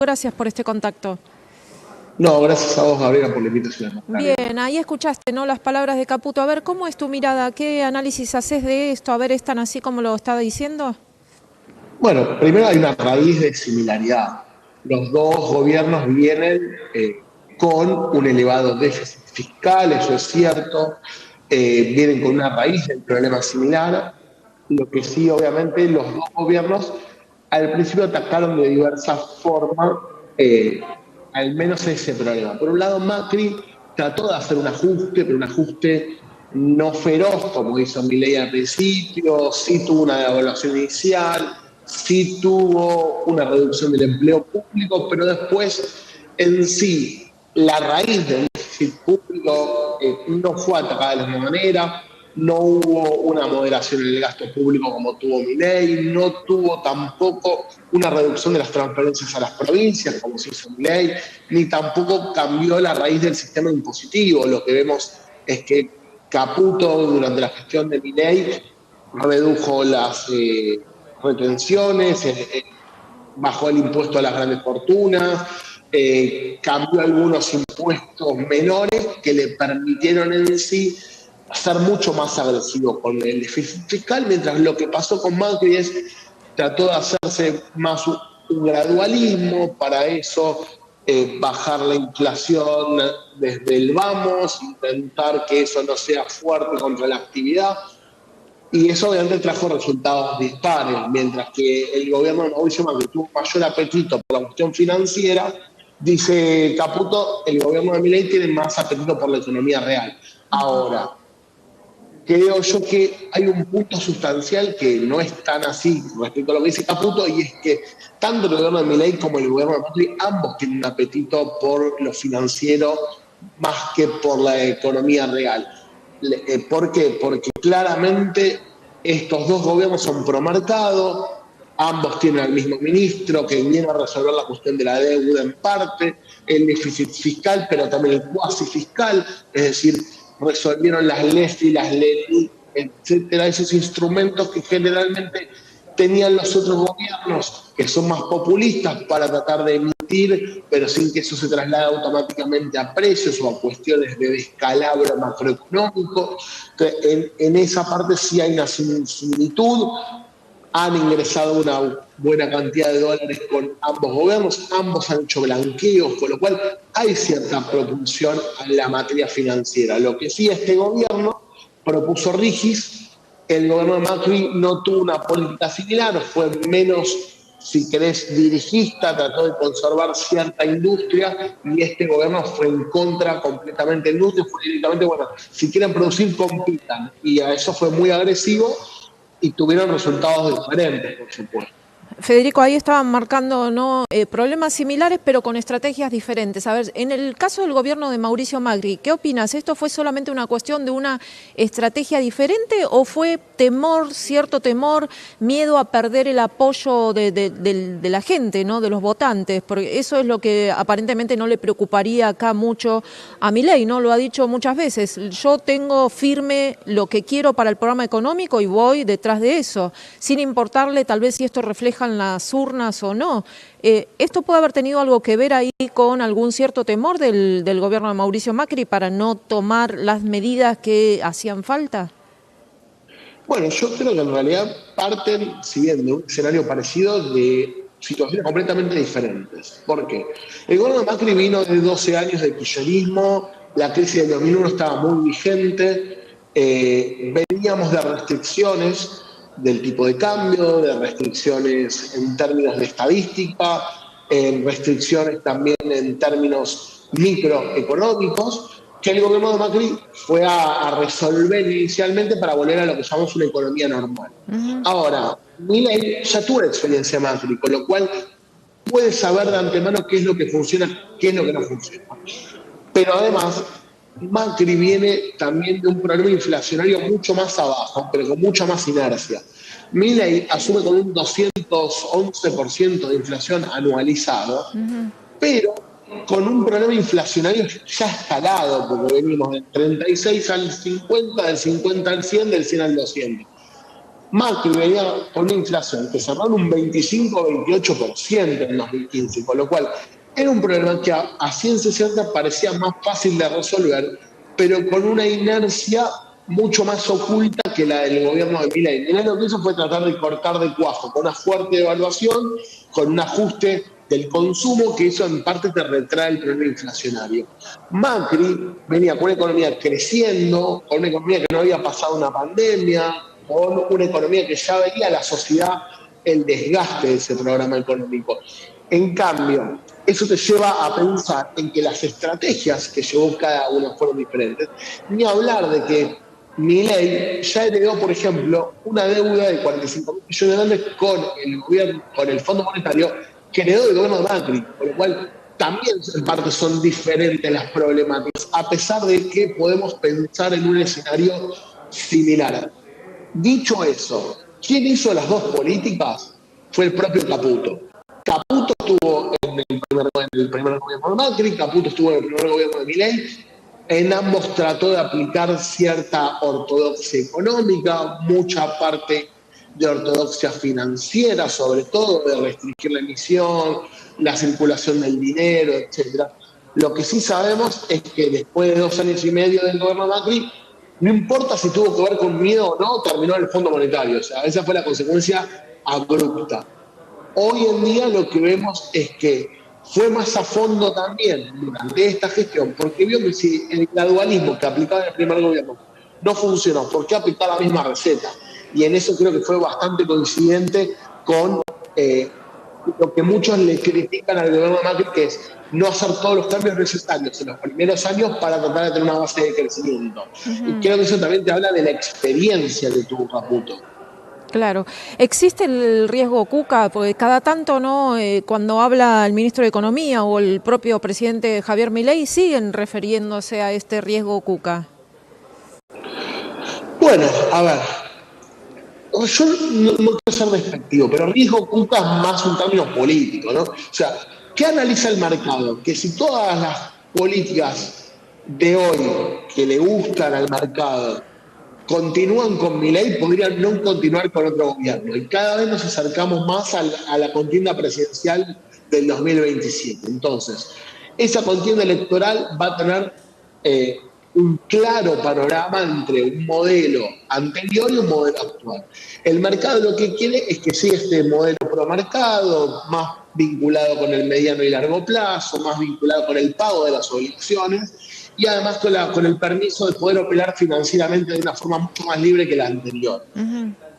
Gracias por este contacto. No, gracias a vos, Gabriela, por la invitación. Bien, ahí escuchaste, ¿no?, las palabras de Caputo. A ver, ¿cómo es tu mirada? ¿Qué análisis haces de esto? A ver, ¿es tan así como lo estaba diciendo? Bueno, primero hay una raíz de similaridad. Los dos gobiernos vienen con un elevado déficit fiscal, eso es cierto. Vienen con una raíz del problema similar. Lo que sí, obviamente, los dos gobiernos al principio atacaron de diversas formas, al menos ese problema. Por un lado, Macri trató de hacer un ajuste, pero un ajuste no feroz, como hizo Milei al principio, sí tuvo una devaluación inicial, sí tuvo una reducción del empleo público, pero después en sí la raíz del déficit público no fue atacada de la misma manera, no hubo una moderación en el gasto público como tuvo Milei, no tuvo tampoco una reducción de las transferencias a las provincias como se hizo Milei, ni tampoco cambió la raíz del sistema impositivo. Lo que vemos es que Caputo durante la gestión de Milei redujo las retenciones, bajó el impuesto a las grandes fortunas, cambió algunos impuestos menores que le permitieron en sí ser mucho más agresivo con el déficit fiscal, mientras lo que pasó con Macri es trató de hacerse más un gradualismo, para eso bajar la inflación desde el vamos, intentar que eso no sea fuerte contra la actividad. Y eso obviamente trajo resultados dispares, mientras que el gobierno de Mauricio Macri tuvo mayor apetito por la cuestión financiera, dice Caputo, el gobierno de Milei tiene más apetito por la economía real. Ahora, creo yo que hay un punto sustancial que no es tan así respecto a lo que dice Caputo, y es que tanto el gobierno de Milei como el gobierno de Macri, ambos tienen un apetito por lo financiero más que por la economía real. ¿Por qué? Porque claramente estos dos gobiernos son promercado, ambos tienen al mismo ministro que viene a resolver la cuestión de la deuda en parte, el déficit fiscal, pero también el cuasi fiscal, es decir, resolvieron las LEFI, las LELI, etcétera, esos instrumentos que generalmente tenían los otros gobiernos, que son más populistas, para tratar de emitir, pero sin que eso se traslade automáticamente a precios o a cuestiones de descalabro macroeconómico. Entonces, en esa parte sí hay una similitud. Han ingresado una buena cantidad de dólares con ambos gobiernos, ambos han hecho blanqueos, con lo cual hay cierta propulsión a la materia financiera. Lo que sí, este gobierno propuso rigis, el gobierno de Macri no tuvo una política similar, fue menos, si querés, dirigista, trató de conservar cierta industria, y este gobierno fue en contra completamente de la industria, fue directamente, bueno, si quieren producir, compitan, y a eso fue muy agresivo, y tuvieron resultados diferentes, por supuesto. Federico, ahí estaban marcando, ¿no?, problemas similares, pero con estrategias diferentes. A ver, en el caso del gobierno de Mauricio Macri, ¿qué opinas? ¿Esto fue solamente una cuestión de una estrategia diferente o fue temor, cierto temor, miedo a perder el apoyo de la gente, ¿no?, de los votantes? Porque eso es lo que aparentemente no le preocuparía acá mucho a Milei, ¿no? Lo ha dicho muchas veces. Yo tengo firme lo que quiero para el programa económico y voy detrás de eso, sin importarle tal vez si esto refleja en las urnas o no. ¿Esto puede haber tenido algo que ver ahí con algún cierto temor del gobierno de Mauricio Macri para no tomar las medidas que hacían falta? Bueno, yo creo que en realidad parten, si bien de un escenario parecido, de situaciones completamente diferentes. ¿Por qué? El gobierno de Macri vino de 12 años de kirchnerismo, la crisis del 2001 estaba muy vigente, veníamos de restricciones del tipo de cambio, de restricciones en términos de estadística, restricciones también en términos microeconómicos, que el gobierno de Macri fue a resolver inicialmente para volver a lo que llamamos una economía normal. Ahora, Milei ya tuvo la experiencia de Macri, con lo cual puede saber de antemano qué es lo que funciona, qué es lo que no funciona. Pero además, Macri viene también de un problema inflacionario mucho más abajo, pero con mucha más inercia. Milei asume con un 211% de inflación anualizado, pero con un problema inflacionario ya escalado, porque venimos del 36 al 50, del 50 al 100, del 100 al 200. Macri venía con una inflación que cerró en un 25-28% en 2015, con lo cual era un problema que a ciencia cierta parecía más fácil de resolver, pero con una inercia mucho más oculta que la del gobierno de Milei. Milei lo que hizo fue tratar de cortar de cuajo, con una fuerte devaluación, con un ajuste del consumo, que eso en parte te retrae el problema inflacionario. Macri venía con una economía creciendo, con una economía que no había pasado una pandemia, con una economía que ya veía a la sociedad el desgaste de ese programa económico. En cambio, eso te lleva a pensar en que las estrategias que llevó cada una fueron diferentes. Ni hablar de que Milei ya heredó, por ejemplo, una deuda de 45.000 millones de dólares con el gobierno, con el Fondo Monetario, que heredó del gobierno de Macri, con lo cual también en parte son diferentes las problemáticas, a pesar de que podemos pensar en un escenario similar. Dicho eso, ¿quién hizo las dos políticas? Fue el propio Caputo. Caputo estuvo en el primer gobierno de Macri, Caputo estuvo en el primer gobierno de Milei. En ambos trató de aplicar cierta ortodoxia económica, mucha parte de ortodoxia financiera, sobre todo de restringir la emisión, la circulación del dinero, etcétera. Lo que sí sabemos es que después de 2 años y medio del gobierno de Macri, no importa si tuvo que ver con miedo o no, terminó en el Fondo Monetario. O sea, esa fue la consecuencia abrupta. Hoy en día lo que vemos es que fue más a fondo también durante esta gestión, porque vio que si el gradualismo que aplicaba en el primer gobierno no funcionó, ¿por qué aplicar la misma receta? Y en eso creo que fue bastante coincidente con lo que muchos le critican al gobierno de Macri, que es no hacer todos los cambios necesarios en los primeros años para tratar de tener una base de crecimiento. Y creo que eso también te habla de la experiencia que tuvo Caputo. Claro. ¿Existe el riesgo Cuca? Porque cada tanto, ¿no? Cuando habla el ministro de Economía o el propio presidente Javier Milei, siguen refiriéndose a este riesgo Cuca. Bueno, a ver, yo no quiero ser despectivo, pero riesgo Cuca es más un término político, ¿no? O sea, ¿qué analiza el mercado? Que si todas las políticas de hoy que le gustan al mercado continúan con Milei, podrían no continuar con otro gobierno. Y cada vez nos acercamos más a la contienda presidencial del 2027. Entonces, esa contienda electoral va a tener un claro panorama entre un modelo anterior y un modelo actual. El mercado lo que quiere es que siga este modelo promercado, más vinculado con el mediano y largo plazo, más vinculado con el pago de las obligaciones, y además con el permiso de poder operar financieramente de una forma mucho más libre que la anterior.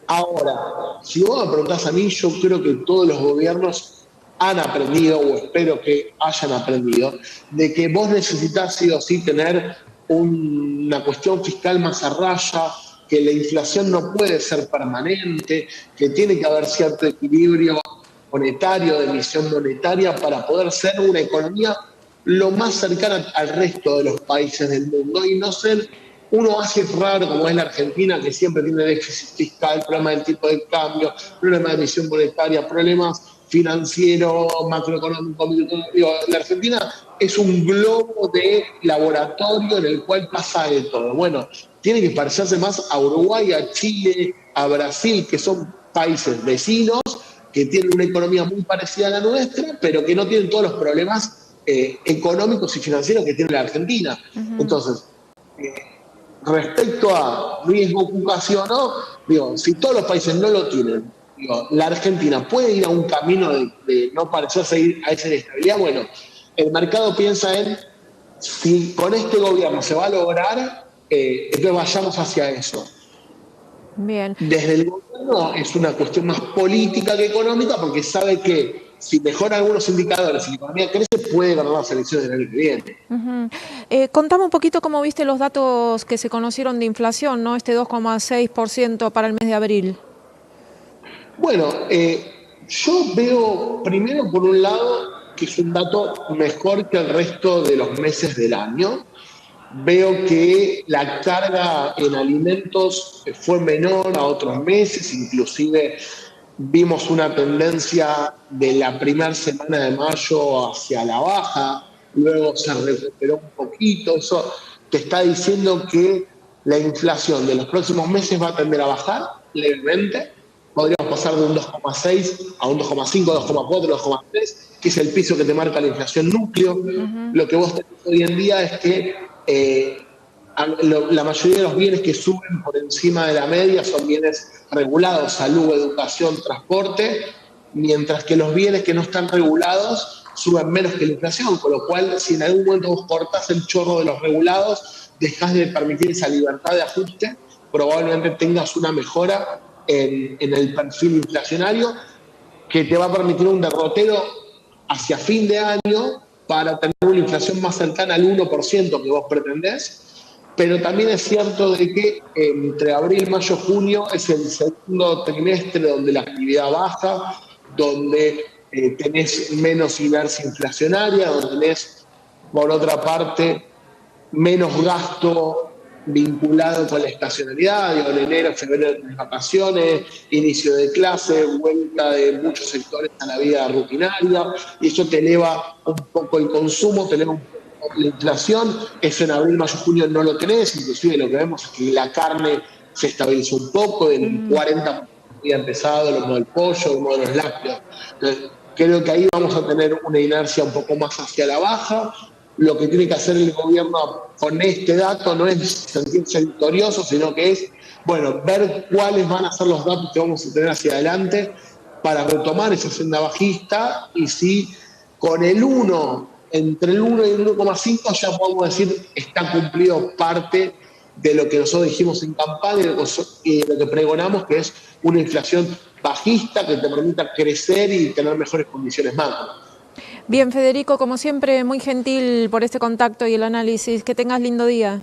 Ahora, si vos me preguntás a mí, yo creo que todos los gobiernos han aprendido, o espero que hayan aprendido, de que vos necesitas sí o sí tener una cuestión fiscal más a raya, que la inflación no puede ser permanente, que tiene que haber cierto equilibrio monetario, de emisión monetaria, para poder ser una economía lo más cercana al resto de los países del mundo y no ser un oasis raro como es la Argentina, que siempre tiene déficit fiscal, problema del tipo de cambio, problema de emisión monetaria, problemas financieros, macroeconómicos. La Argentina es un globo de laboratorio en el cual pasa de todo. Bueno, tiene que parecerse más a Uruguay, a Chile, a Brasil, que son países vecinos, que tienen una economía muy parecida a la nuestra, pero que no tienen todos los problemas económicos y financieros que tiene la Argentina. Entonces, respecto a riesgo Cuca sí o no, digo, si todos los países no lo tienen, digo, la Argentina puede ir a un camino de no parecerse a esa inestabilidad. Bueno, el mercado piensa en si con este gobierno se va a lograr, entonces vayamos hacia eso. Bien. Desde el gobierno es una cuestión más política que económica, porque sabe que si mejora algunos indicadores y la economía crece, puede ganar las elecciones del año que viene. Contame un poquito cómo viste los datos que se conocieron de inflación, ¿no? Este 2,6% para el mes de abril. Bueno, yo veo, primero por un lado, que es un dato mejor que el resto de los meses del año. Veo que la carga en alimentos fue menor a otros meses, inclusive vimos una tendencia de la primera semana de mayo hacia la baja, luego se recuperó un poquito. Eso te está diciendo que la inflación de los próximos meses va a tender a bajar, levemente. Podríamos pasar de un 2,6 a un 2,5, 2,4, 2,3, que es el piso que te marca la inflación núcleo. Lo que vos tenés hoy en día es que la mayoría de los bienes que suben por encima de la media son bienes regulados, salud, educación, transporte, mientras que los bienes que no están regulados suben menos que la inflación, con lo cual si en algún momento vos cortás el chorro de los regulados, dejás de permitir esa libertad de ajuste, probablemente tengas una mejora en el perfil inflacionario que te va a permitir un derrotero hacia fin de año para tener una inflación más cercana al 1% que vos pretendés. Pero también es cierto de que entre abril, mayo, junio es el segundo trimestre donde la actividad baja, donde tenés menos inercia inflacionaria, donde tenés, por otra parte, menos gasto vinculado con la estacionalidad, digo, en enero, febrero, vacaciones, inicio de clase, vuelta de muchos sectores a la vida rutinaria, y eso te eleva un poco el consumo, te eleva un poco la inflación. Eso en abril, mayo, junio no lo tenés, inclusive lo que vemos es que la carne se estabilizó un poco, del 40% había empezado, lo como el pollo, como los lácteos. Entonces, creo que ahí vamos a tener una inercia un poco más hacia la baja. Lo que tiene que hacer el gobierno con este dato no es sentirse victorioso, sino que es, bueno, ver cuáles van a ser los datos que vamos a tener hacia adelante para retomar esa senda bajista, y si con el 1, entre el 1 y el 1,5 ya podemos decir está cumplido parte de lo que nosotros dijimos en campaña y de lo que pregonamos, que es una inflación bajista que te permita crecer y tener mejores condiciones macro. Bien, Federico, como siempre, muy gentil por este contacto y el análisis. Que tengas lindo día.